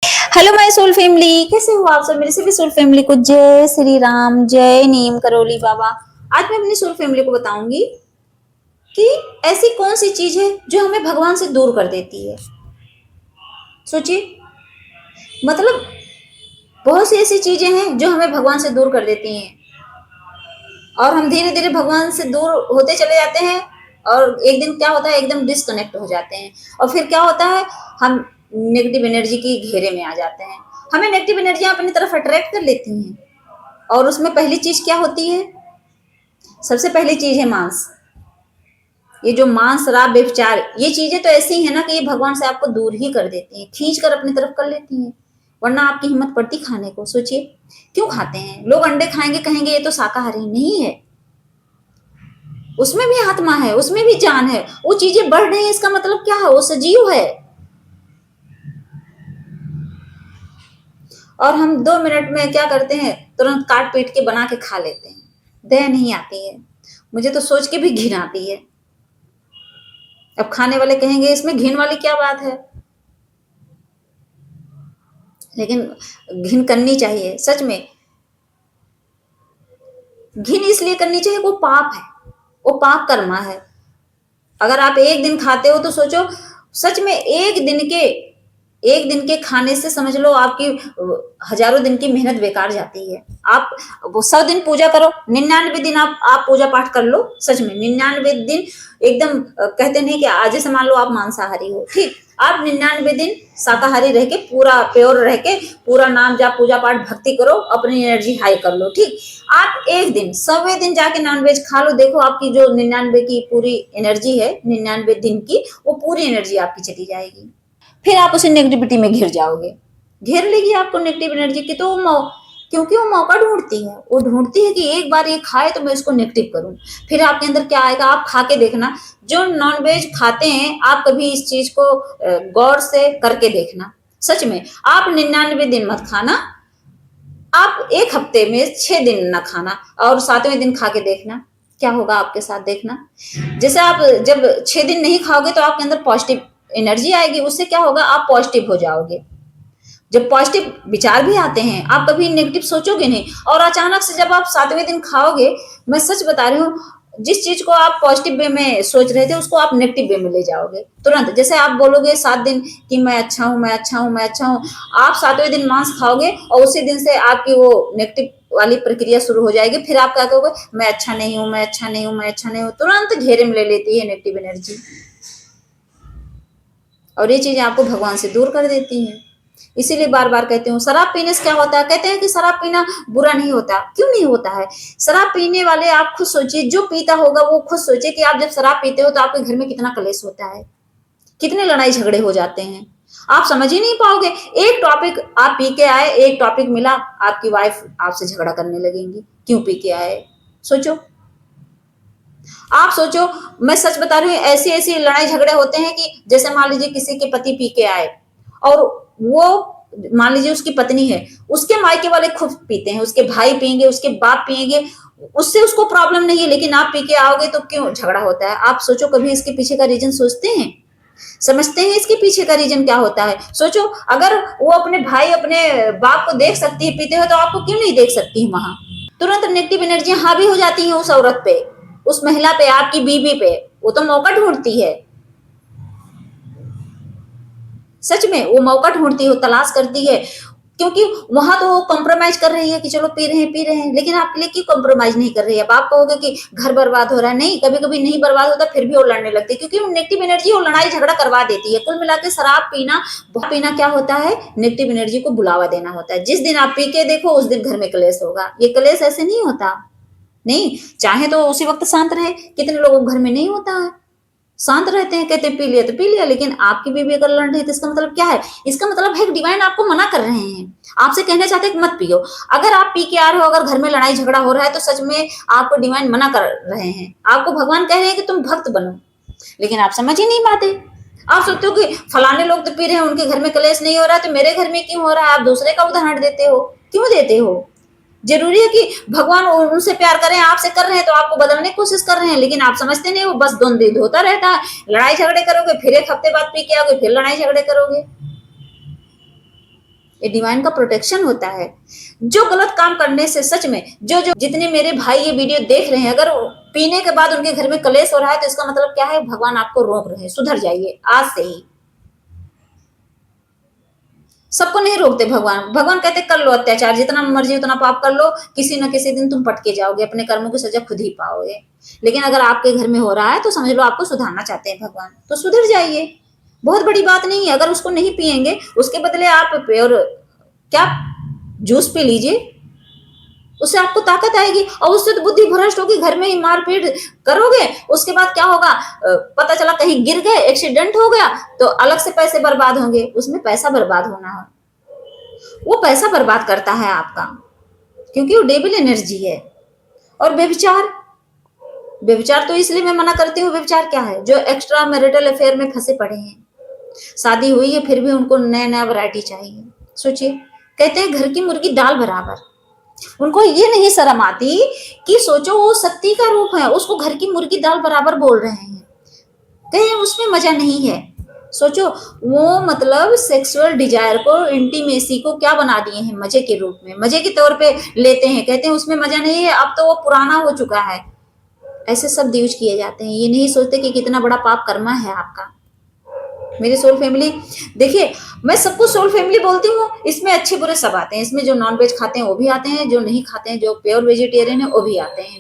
Hello my soul family, कैसे हो आप सब। मेरे से भी सोल फैमिली को जय श्री राम, जय नीम करोली बाबा। आज मैं अपनी सोल फैमिली को बताऊंगी कि ऐसी कौन सी चीज है जो हमें भगवान से दूर कर देती है। सोचिए, मतलब बहुत सी ऐसी चीजें हैं जो हमें भगवान से दूर कर देती हैं और हम धीरे धीरे भगवान से दूर होते चले जाते हैं। और एक दिन क्या होता है, एकदम डिस्कनेक्ट हो जाते हैं। और फिर क्या होता है, हम नेगेटिव एनर्जी की घेरे में आ जाते हैं। हमें नेगेटिव एनर्जियां अपनी तरफ अट्रैक्ट कर लेती हैं। और उसमें पहली चीज क्या होती है, सबसे पहली चीज है मांस। ये जो मांस, शराब, व्यभिचार, ये चीजें तो ऐसी है ना कि ये भगवान से आपको दूर ही कर देती हैं, खींच कर अपनी तरफ कर लेती हैं। वरना आपकी हिम्मत पड़ती खाने को। सोचिए, क्यों खाते हैं लोग। अंडे खाएंगे, कहेंगे ये तो शाकाहारी नहीं है, उसमें भी आत्मा है, उसमें भी जान है। वो चीजें बढ़ रही है, इसका मतलब क्या है, वो सजीव है। और हम 2 मिनट में क्या करते हैं, तुरंत काट पीट के बना के खा लेते हैं। दया नहीं आती है। मुझे तो सोच के भी घिन आती है। अब खाने वाले कहेंगे इसमें घिन वाली क्या बात है, लेकिन घिन करनी चाहिए सच में। घिन इसलिए करनी चाहिए, वो पाप है, वो पाप कर्मा है। अगर आप एक दिन खाते हो तो सोचो, सच में एक दिन के खाने से समझ लो आपकी हजारों दिन की मेहनत बेकार जाती है। आप वो 100 दिन पूजा करो, 99 दिन आप पूजा पाठ कर लो। सच में 99 दिन एकदम कहते नहीं कि आज से मान लो आप मांसाहारी हो, ठीक, आप 99 दिन शाकाहारी रह के, पूरा प्योर रह के, पूरा नाम जाप पूजा पाठ भक्ति करो, अपनी एनर्जी हाई कर लो, ठीक। आप एक दिन 100वें दिन जाके नॉनवेज खा लो, देखो आपकी जो 99 की पूरी एनर्जी है, 99 दिन की, वो पूरी एनर्जी आपकी चली जाएगी। फिर आप उसे नेगेटिविटी में घिर जाओगे। घेर लेगी आपको नेगेटिव एनर्जी की, तो क्योंकि वो मौका ढूंढती है। वो ढूंढती है कि एक बार ये खाए तो मैं इसको नेगेटिव करूं। फिर आपके अंदर क्या आएगा, आप खा के देखना। जो नॉनवेज खाते हैं, आप कभी इस चीज को गौर से करके देखना। सच में आप 99 दिन मत खाना, आप एक हफ्ते में 6 दिन ना खाना, और 7वें दिन खा के देखना क्या होगा आपके साथ। देखना, जैसे आप जब 6 दिन नहीं खाओगे तो आपके अंदर पॉजिटिव एनर्जी आएगी। उससे क्या होगा, आप पॉजिटिव हो जाओगे। जब पॉजिटिव विचार भी आते हैं, आप कभी नेगेटिव सोचोगे नहीं। और अचानक से जब आप 7वें दिन खाओगे, मैं सच बता रही हूँ, जिस चीज को आप पॉजिटिव वे में सोच रहे थे, उसको आप नेगेटिव वे में ले जाओगे तुरंत। जैसे आप बोलोगे 7 दिन कि मैं अच्छा हूं, मैं अच्छा हूं, मैं अच्छा हूं, आप 7वें दिन मांस खाओगे और उसी दिन से आपकी वो नेगेटिव वाली प्रक्रिया शुरू हो जाएगी। फिर आप क्या कहोगे, मैं अच्छा नहीं हूं, मैं अच्छा नहीं हूं, मैं अच्छा नहीं हूं, तुरंत घेरे में ले लेती है नेगेटिव एनर्जी। और ये चीजें आपको भगवान से दूर कर देती हैं। इसीलिए बार बार कहती हूँ, शराब पीने से क्या होता है। कहते हैं कि शराब पीना बुरा नहीं होता, क्यों नहीं होता है। शराब पीने वाले, आप खुद सोचिए, जो पीता होगा वो खुद सोचे कि आप जब शराब पीते हो तो आपके घर में कितना कलेश होता है, कितने लड़ाई झगड़े हो जाते हैं। आप समझ ही नहीं पाओगे। एक टॉपिक आप पी के आए, एक टॉपिक मिला, आपकी वाइफ आपसे झगड़ा करने लगेंगी, क्यों पी के आए। सोचो, आप सोचो, मैं सच बता रही हूँ, ऐसी ऐसी लड़ाई झगड़े होते हैं कि जैसे मान लीजिए किसी के पति पी के आए, और वो, मान लीजिए उसकी पत्नी है, उसके मायके वाले खूब पीते हैं, उसके भाई पियेंगे, उसके बाप पियेंगे, उससे उसको प्रॉब्लम नहीं है, लेकिन आप पी के आओगे तो क्यों झगड़ा होता है। आप सोचो, कभी इसके पीछे का रीजन सोचते हैं, समझते हैं इसके पीछे का रीजन क्या होता है। सोचो, अगर वो अपने भाई, अपने बाप को देख सकती है पीते हुए, तो आपको क्यों नहीं देख सकती है वहां। तुरंत नेगेटिव एनर्जी हावी हो जाती है उस औरत पे, उस महिला पे, आपकी बीवी पे। वो तो मौका ढूंढती है, सच में वो मौका ढूंढती है, तलाश करती है। क्योंकि वहां तो वो कॉम्प्रोमाइज कर रही है कि चलो पी रहे हैं, पी रहे हैं, लेकिन आपके लिए क्यों कॉम्प्रोमाइज नहीं कर रही है। अब आप कहोगे कि घर बर्बाद हो रहा है, नहीं, कभी कभी नहीं बर्बाद होता, फिर भी वो लड़ने लगती है, क्योंकि वो नेगेटिव एनर्जी वो लड़ाई झगड़ा करवा देती है। कुल मिला के शराब पीना, बहुत पीना क्या होता है, नेगेटिव एनर्जी को बुलावा देना होता है। जिस दिन आप पी के देखो, उस दिन घर में कलेश होगा। ये कलेश ऐसे नहीं होता, नहीं, चाहे तो उसी वक्त शांत रहे। कितने लोगों घर में नहीं होता है, शांत रहते हैं, कहते पी लिया तो पी लिया। लेकिन आपकी बीवी अगर लड़ रही है तो इसका मतलब क्या है, इसका मतलब है कि डिवाइन आपको मना कर रहे हैं, आपसे कहना चाहते हैं कि मत पियो। अगर आप पी के आ रहे हो, अगर घर में लड़ाई झगड़ा हो रहा है, तो सच में आपको डिवाइन मना कर रहे हैं। आपको भगवान कह रहे हैं कि तुम भक्त बनो, लेकिन आप समझ ही नहीं पाते। आप सोचते हो कि फलाने लोग तो पी रहे हैं, उनके घर में कलेश नहीं हो रहा है, तो मेरे घर में क्यों हो रहा है। आप दूसरे का उदाहरण देते हो, क्यों देते हो। जरूरी है कि भगवान उनसे प्यार करें, आपसे कर रहे हैं तो आपको बदलने की कोशिश कर रहे हैं, लेकिन आप समझते नहीं, वो बस द्वंद्व होता रहता है। लड़ाई झगड़े करोगे, फिर एक हफ्ते बाद पी के आओगे, फिर लड़ाई झगड़े करोगे। ये डिवाइन का प्रोटेक्शन होता है। जो गलत काम करने से सच में जो जो जितने मेरे भाई ये वीडियो देख रहे हैं, अगर पीने के बाद उनके घर में कलेश हो रहा है तो इसका मतलब क्या है, भगवान आपको रोक रहे हैं, सुधर जाइए आज से ही। सबको नहीं रोकते भगवान। भगवान कहते कर लो अत्याचार, जितना मर्जी उतना पाप कर लो, किसी न किसी दिन तुम पटके जाओगे, अपने कर्मों की सजा खुद ही पाओगे। लेकिन अगर आपके घर में हो रहा है तो समझ लो आपको सुधारना चाहते हैं भगवान, तो सुधर जाइए। बहुत बड़ी बात नहीं है। अगर उसको नहीं पिएंगे, उसके बदले आप प्योर क्या जूस पी लीजिए, उससे आपको ताकत आएगी। और उससे तो बुद्धि भ्रष्ट होगी, घर में ही मारपीट करोगे, उसके बाद क्या होगा, पता चला कहीं गिर गए, एक्सीडेंट हो गया, तो अलग से पैसे बर्बाद होंगे। उसमें पैसा बर्बाद होना है, वो पैसा बर्बाद करता है आपका, क्योंकि वो डेविल एनर्जी है। और व्यभिचार, व्यभिचार तो इसलिए मैं मना करती हूँ। व्यभिचार क्या है, जो एक्स्ट्रा मैरिटल अफेयर में फंसे पड़े हैं, शादी हुई है फिर भी उनको नया नया वैरायटी चाहिए। सोचिए, कहते हैं घर की मुर्गी दाल बराबर। उनको ये नहीं शर्म आती कि सोचो वो शक्ति का रूप है, उसको घर की मुर्गी दाल बराबर बोल रहे हैं, कहीं उसमें मजा नहीं है। सोचो, वो मतलब सेक्सुअल डिजायर को, इंटीमेसी को क्या बना दिए हैं, मजे के रूप में, मजे के तौर पे लेते हैं, कहते हैं उसमें मजा नहीं है, अब तो वो पुराना हो चुका है। ऐसे शब्द यूज किए जाते हैं, ये नहीं सोचते कि कितना बड़ा पाप कर्मा है आपका। मेरी सोल फैमिली, देखिए मैं सबको सोल फैमिली बोलती हूँ, इसमें अच्छे बुरे सब आते हैं। इसमें जो नॉन वेज खाते हैं वो भी आते हैं, जो नहीं खाते हैं, जो प्योर वेजिटेरियन है वो भी आते हैं।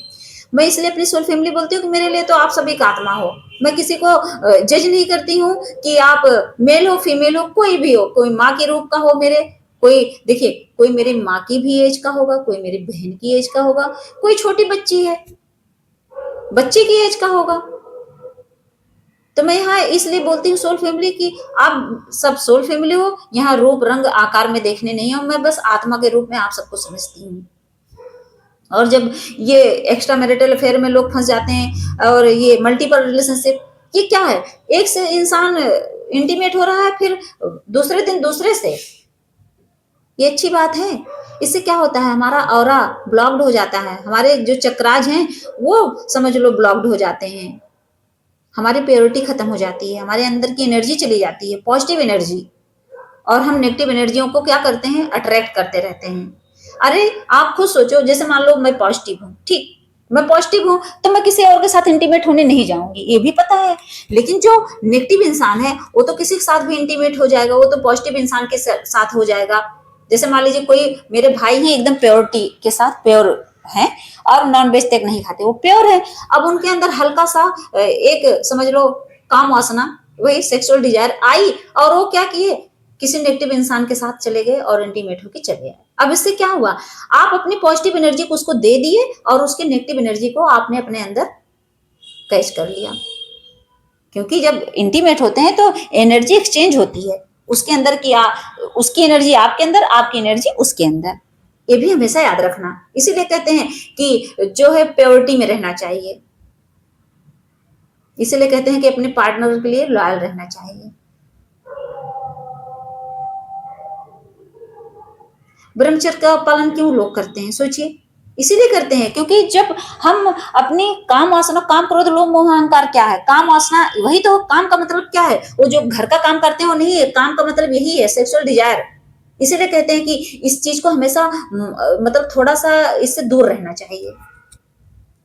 मैं इसलिए अपनी सोल फैमिली बोलती हूँ कि मेरे लिए तो आप सभी का आत्मा हो। मैं किसी को जज नहीं करती हूँ कि आप मेल हो फीमेल हो, कोई भी हो, कोई माँ के रूप का हो मेरे, कोई देखिए कोई मेरी माँ की भी एज का होगा, कोई मेरी बहन की एज का होगा, कोई छोटी बच्ची है बच्चे की एज का होगा। तो मैं यहाँ इसलिए बोलती हूँ सोल फैमिली की आप सब सोल फैमिली हो, यहाँ रूप रंग आकार में देखने नहीं हो, मैं बस आत्मा के रूप में आप सबको समझती हूँ। और जब ये एक्स्ट्रा मैरिटल अफेयर में लोग फंस जाते हैं और ये मल्टीपल रिलेशनशिप, ये क्या है, एक से इंसान इंटीमेट हो रहा है फिर दूसरे दिन दूसरे से, ये अच्छी बात है। इससे क्या होता है, हमारा ऑरा ब्लॉक्ड हो जाता है, हमारे जो चक्राज हैं वो समझ लो ब्लॉक्ड हो जाते हैं, हमारी प्योरिटी खत्म हो जाती है, हमारे अंदर की एनर्जी चली जाती है, पॉजिटिव एनर्जी। और हम नेगेटिव एनर्जियों को क्या करते हैं, अट्रैक्ट करते रहते हैं। अरे आप खुद सोचो, जैसे मान लो मैं पॉजिटिव हूँ, ठीक, मैं पॉजिटिव हूँ तो मैं किसी और के साथ इंटीमेट होने नहीं जाऊंगी, ये भी पता है। लेकिन जो नेगेटिव इंसान है वो तो किसी के साथ भी इंटीमेट हो जाएगा, वो तो पॉजिटिव इंसान के साथ हो जाएगा। जैसे मान लीजिए कोई मेरे भाई हैं, एकदम प्योरिटी के साथ प्योर हैं और नॉन वेज तक नहीं खाते, वो प्योर है। अब उनके अंदर हल्का सा एक समझ लो काम वासना, वही सेक्सुअल डिजायर आई, और वो क्या किए, किसी नेगेटिव इंसान के साथ चले गए और इंटीमेट होकर चले आए। अब इससे क्या हुआ, आप अपनी पॉजिटिव एनर्जी को उसको दे दिए और उसकी नेगेटिव एनर्जी को आपने अपने अंदर कैच कर लिया। क्योंकि जब इंटीमेट होते हैं तो एनर्जी एक्सचेंज होती है, उसके अंदर की उसकी एनर्जी आपके अंदर, आपकी एनर्जी उसके अंदर, ये भी हमेशा याद रखना। इसीलिए कहते हैं कि जो है प्योरिटी में रहना चाहिए, इसीलिए कहते हैं कि अपने पार्टनर के लिए लॉयल रहना चाहिए। ब्रह्मचर्य का पालन क्यों लोग करते हैं, सोचिए, इसीलिए करते हैं क्योंकि जब हम अपनी काम वासना, काम क्रोध लोभ मोह अहंकार क्या है, काम वासना, वही तो काम का मतलब क्या है, वो जो घर का काम करते हैं वो नहीं है, काम का मतलब यही है, सेक्सुअल डिजायर। इसीलिए कहते हैं कि इस चीज को हमेशा मतलब थोड़ा सा इससे दूर रहना चाहिए।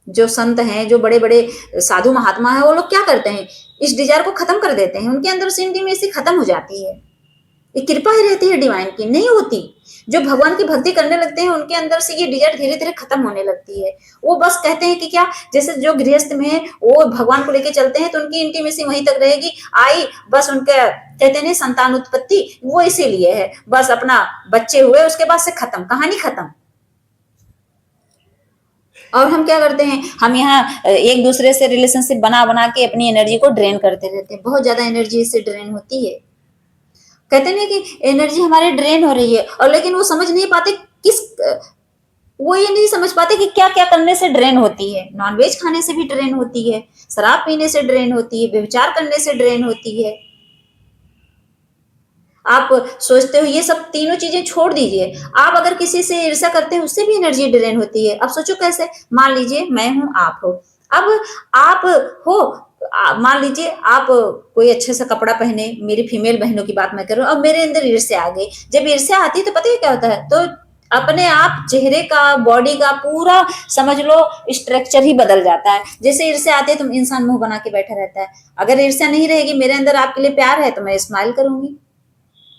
जो संत हैं, जो बड़े बड़े साधु महात्मा है, वो लोग क्या करते हैं, इस डिजायर को खत्म कर देते हैं, उनके अंदर से इंटीमेसी खत्म हो जाती है। ये कृपा ही रहती है डिवाइन की, नहीं होती। जो भगवान की भक्ति करने लगते हैं उनके अंदर से ये डिजायर धीरे धीरे खत्म होने लगती है। वो बस कहते हैं कि क्या, जैसे जो गृहस्थ में है वो भगवान को लेके चलते हैं तो उनकी इंटीमेसी वहीं तक रहेगी, आई बस उनके कहते हैं संतान उत्पत्ति, वो इसीलिए है, बस अपना बच्चे हुए उसके बाद से खत्म, कहानी खत्म। और हम क्या करते हैं, हम यहाँ एक दूसरे से रिलेशनशिप बना बना के अपनी एनर्जी को ड्रेन करते रहते हैं, बहुत ज्यादा एनर्जी इससे ड्रेन होती है। कहते नहीं कि एनर्जी हमारी ड्रेन हो रही है, और लेकिन वो समझ नहीं पाते वो ये नहीं समझ पाते कि क्या क्या करने से ड्रेन होती है। नॉनवेज खाने से भी ड्रेन होती है, शराब पीने से ड्रेन होती है, व्यभिचार करने से ड्रेन होती है। आप सोचते हो ये सब तीनों चीजें छोड़ दीजिए, आप अगर किसी से ईर्ष्या करते हैं उससे भी एनर्जी ड्रेन होती है। अब सोचो कैसे, मान लीजिए मैं हूं, आप हो, अब आप हो, मान लीजिए आप कोई अच्छे सा कपड़ा पहने, मेरी फीमेल बहनों की बात मैं कर रही हूँ, अब मेरे अंदर ईर्ष्या आ गई। जब ईर्ष्या आती है तो पता है क्या होता है, तो अपने आप चेहरे का, बॉडी का पूरा समझ लो स्ट्रक्चर ही बदल जाता है। जैसे ईर्ष्या आती है तो इंसान मुंह बना के बैठा रहता है। अगर ईर्ष्या नहीं रहेगी, मेरे अंदर आपके लिए प्यार है, तो मैं स्माइल करूंगी।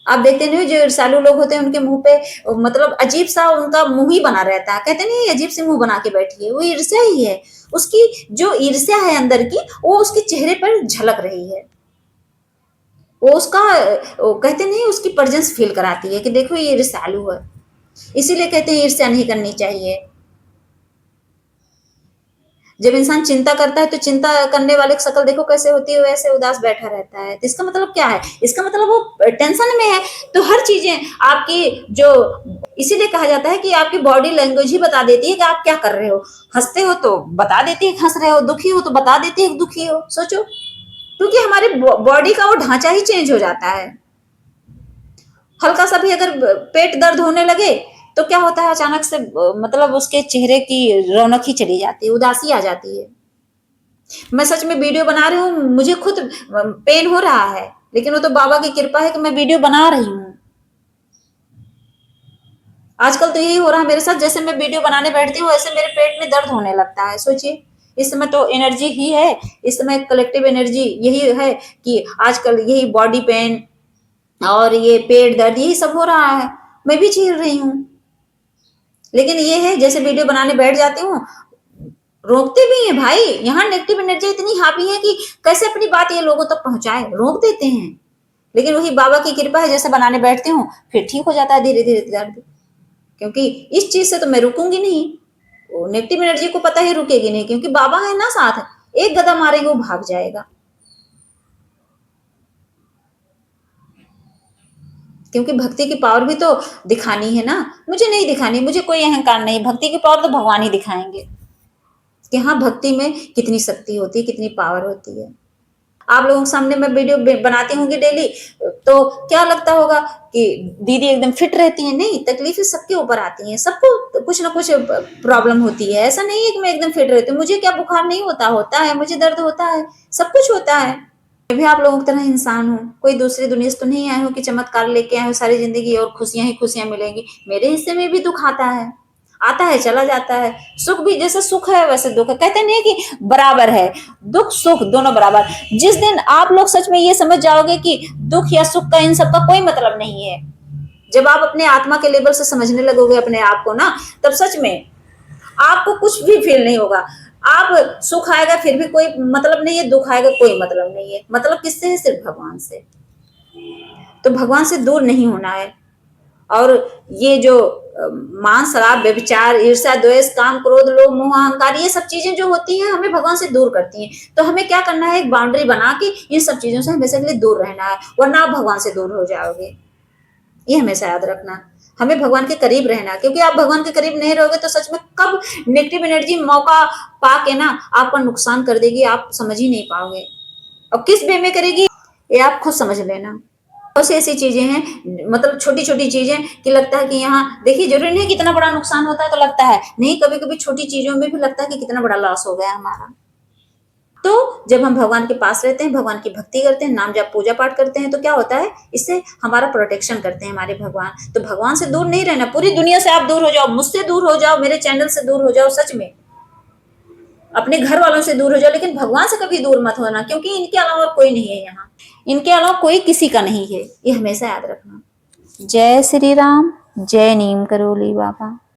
आप देखते नहीं हो जो ईर्ष्यालु लोग होते हैं उनके मुंह पे मतलब अजीब सा उनका मुंह ही बना रहता है, कहते नहीं अजीब से मुंह बना के बैठी है, वो ईर्ष्या ही है। उसकी जो ईर्ष्या है अंदर की, वो उसके चेहरे पर झलक रही है। वो उसका वो कहते नहीं उसकी प्रेजेंस फील कराती है कि देखो ये ईर्ष्यालु है। इसीलिए कहते हैं ईर्ष्या नहीं करनी चाहिए। जब इंसान चिंता करता है तो चिंता करने वाले की शक्ल देखो कैसे होती है, वैसे उदास बैठा रहता है। तो इसका मतलब क्या है, इसका मतलब वो टेंशन में है। तो हर चीजें आपकी जो, इसीलिए कहा जाता है कि आपकी बॉडी लैंग्वेज ही बता देती है कि आप क्या कर रहे हो। हंसते हो तो बता देती है हंस रहे हो, दुखी हो तो बता देती है दुखी हो। सोचो, क्योंकि हमारे बॉडी का वो ढांचा ही चेंज हो जाता है। हल्का सा भी अगर पेट दर्द होने लगे तो क्या होता है, अचानक से मतलब उसके चेहरे की रौनक ही चली जाती है, उदासी आ जाती है। मैं सच में वीडियो बना रही हूँ, मुझे खुद पेन हो रहा है, लेकिन वो तो बाबा की कृपा है कि मैं वीडियो बना रही हूँ। आजकल तो यही हो रहा है मेरे साथ, जैसे मैं वीडियो बनाने बैठती हूँ वैसे मेरे पेट में दर्द होने लगता है। सोचिए, इस समय तो एनर्जी ही है, इस समय कलेक्टिव एनर्जी यही है कि आजकल यही बॉडी पेन और ये पेट दर्द यही सब हो रहा है, मैं भी झेल रही हूँ। लेकिन ये है जैसे वीडियो बनाने बैठ जाती हूँ, रोकते भी हैं भाई। यहाँ नेगेटिव एनर्जी इतनी हावी है कि कैसे अपनी बात ये लोगों तक पहुंचाए, रोक देते हैं। लेकिन वही बाबा की कृपा है, जैसे बनाने बैठती हूँ फिर ठीक हो जाता है धीरे धीरे दर्द। क्योंकि इस चीज से तो मैं रुकूंगी नहीं, वो नेगेटिव एनर्जी को पता ही रुकेगी नहीं, क्योंकि बाबा है ना साथ, एक गदा मारेंगे वो भाग जाएगा। क्योंकि भक्ति की पावर भी तो दिखानी है ना, मुझे नहीं दिखानी, मुझे कोई अहंकार नहीं। भक्ति की पावर तो भगवान ही दिखाएंगे कि हाँ भक्ति में कितनी शक्ति होती है, कितनी पावर होती है। आप लोगों के सामने मैं वीडियो बनाती होंगी डेली, तो क्या लगता होगा कि दीदी एकदम फिट रहती है। नहीं, तकलीफें सबके ऊपर आती हैं, सबको कुछ ना कुछ प्रॉब्लम होती है। ऐसा नहीं है कि मैं एकदम फिट रहती हूँ। मुझे क्या बुखार नहीं होता, होता है, मुझे दर्द होता है, सब कुछ होता है। मैं भी आप लोगों की तरह इंसान हूँ, कोई दूसरी दुनिया से तो नहीं आए हो कि चमत्कार लेके आए हो सारी जिंदगी और खुशियां ही खुशियां मिलेंगी। मेरे हिस्से में भी दुख आता है चला जाता है। सुख भी जैसे सुख है वैसे दुख है, कहते नहीं कि बराबर है, दुख सुख दोनों बराबर। जिस दिन आप लोग सच में ये समझ जाओगे कि दुख या सुख का इन सबका कोई मतलब नहीं है, जब आप अपने आत्मा के लेवल से समझने लगोगे अपने आप को ना, तब सच में आपको कुछ भी फील नहीं होगा। आप सुख आएगा फिर भी कोई मतलब नहीं है, दुख आएगा कोई मतलब नहीं है। मतलब किससे है, सिर्फ भगवान से। तो भगवान से दूर नहीं होना है। और ये जो मान शराब व्यभिचार ईर्ष्या द्वेष काम क्रोध लोभ मोह अहंकार, ये सब चीजें जो होती हैं हमें भगवान से दूर करती हैं। तो हमें क्या करना है, एक बाउंड्री बना के इन सब चीजों से हमेशा के लिए दूर रहना है, वरना आप भगवान से दूर हो जाओगे। ये हमेशा याद रखना। हमें भगवान के करीब रहना, क्योंकि आप भगवान के करीब नहीं रहोगे तो सच में कब नेगेटिव एनर्जी मौका पाके ना आपका नुकसान कर देगी, आप समझ ही नहीं पाओगे। और किस वे में करेगी ये आप खुद समझ लेना। बहुत सी ऐसी चीजें हैं, मतलब छोटी छोटी चीजें कि लगता है कि यहाँ देखिए, जरूरी नहीं कितना बड़ा नुकसान होता है तो लगता है नहीं, कभी कभी छोटी चीजों में भी लगता है कि कितना बड़ा लॉस हो गया हमारा। तो जब हम भगवान के पास रहते हैं, भगवान की भक्ति करते हैं, नाम जप पूजा पाठ करते हैं, तो क्या होता है, इससे हमारा प्रोटेक्शन करते हैं हमारे भगवान। तो भगवान से दूर नहीं रहना, पूरी दुनिया से आप दूर हो जाओ, मुझसे दूर हो जाओ, मेरे चैनल से दूर हो जाओ, सच में अपने घर वालों से दूर हो जाओ, लेकिन भगवान से कभी दूर मत होना, क्योंकि इनके अलावा कोई नहीं है यहाँ, इनके अलावा कोई किसी का नहीं है, ये हमेशा याद रखना। जय श्री राम, जय नीम करोली बाबा।